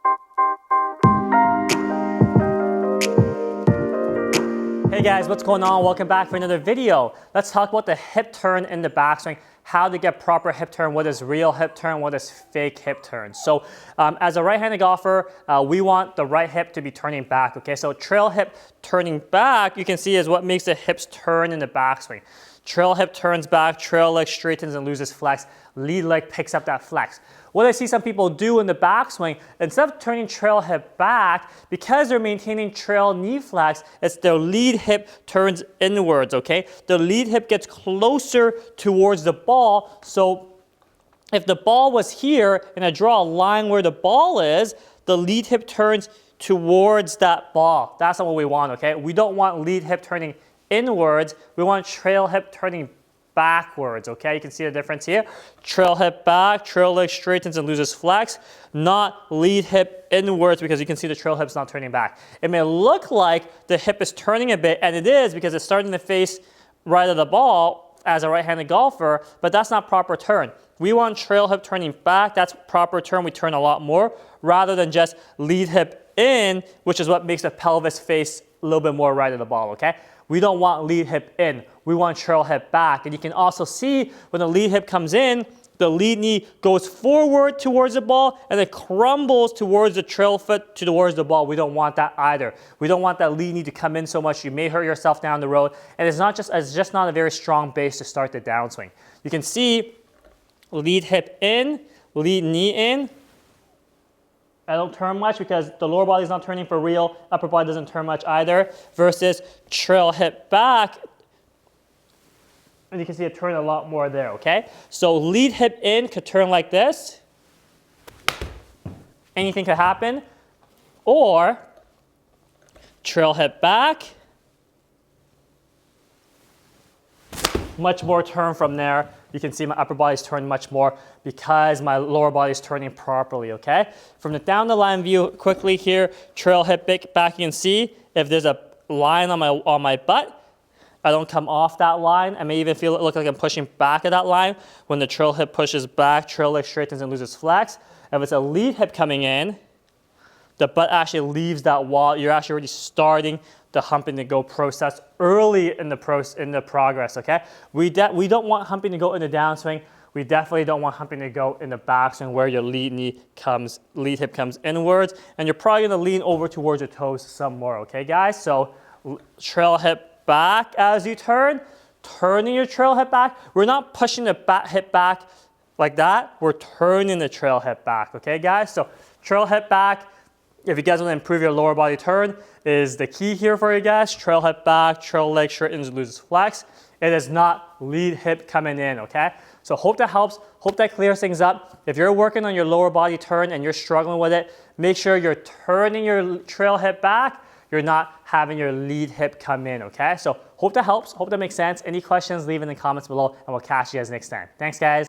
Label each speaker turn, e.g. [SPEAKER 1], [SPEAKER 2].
[SPEAKER 1] Hey guys, what's going on? Welcome back for another video. Let's talk about the hip turn in the backswing, how to get proper hip turn, what is real hip turn, what is fake hip turn. So as a right-handed golfer, we want the right hip to be turning back, okay? So trail hip turning back, you can see is what makes the hips turn in the backswing. Trail hip turns back, trail leg straightens and loses flex, lead leg picks up that flex. What I see some people do in the backswing, instead of turning trail hip back, because they're maintaining trail knee flex, it's their lead hip turns inwards, okay? The lead hip gets closer towards the ball, so if the ball was here and I draw a line where the ball is, the lead hip turns towards that ball. That's not what we want, okay? We don't want lead hip turning inwards, we want trail hip turning backwards, okay? You can see the difference here. Trail hip back, trail leg straightens and loses flex, not lead hip inwards because you can see the trail hip's not turning back. It may look like the hip is turning a bit, and it is because it's starting to face right of the ball as a right-handed golfer, but that's not proper turn. We want trail hip turning back, that's proper turn, we turn a lot more, rather than just lead hip in, which is what makes the pelvis face a little bit more right of the ball, okay? We don't want lead hip in, we want trail hip back. And you can also see when the lead hip comes in, the lead knee goes forward towards the ball and it crumbles towards the trail foot towards the ball. We don't want that either. We don't want that lead knee to come in so much you may hurt yourself down the road. And it's just not a very strong base to start the downswing. You can see lead hip in, lead knee in. I don't turn much because the lower body is not turning for real, upper body doesn't turn much either, versus trail hip back, and you can see it turn a lot more there, okay? So lead hip in could turn like this, anything could happen, or trail hip back, much more turn from there. You can see my upper body's turned much more because my lower body's turning properly, okay? From the down the line view quickly here, trail hip back, you can see if there's a line on my butt, I don't come off that line. I may even look like I'm pushing back at that line. When the trail hip pushes back, trail leg straightens and loses flex. If it's a lead hip coming in, the butt actually leaves that wall. You're actually already starting the humping to go process early in the progress, okay? We don't want humping to go in the downswing. We definitely don't want humping to go in the backswing where your lead hip comes inwards, and you're probably gonna lean over towards your toes some more, okay guys? So trail hip back as you turn, turning your trail hip back. We're not pushing the hip back like that. We're turning the trail hip back, okay guys? So trail hip back, if you guys want to improve your lower body turn, is the key here for you guys. Trail hip back, trail leg straightens, loses flex. It is not lead hip coming in, okay? So hope that helps, hope that clears things up. If you're working on your lower body turn and you're struggling with it, make sure you're turning your trail hip back, you're not having your lead hip come in, okay? So hope that helps, hope that makes sense. Any questions, leave in the comments below and we'll catch you guys next time. Thanks guys.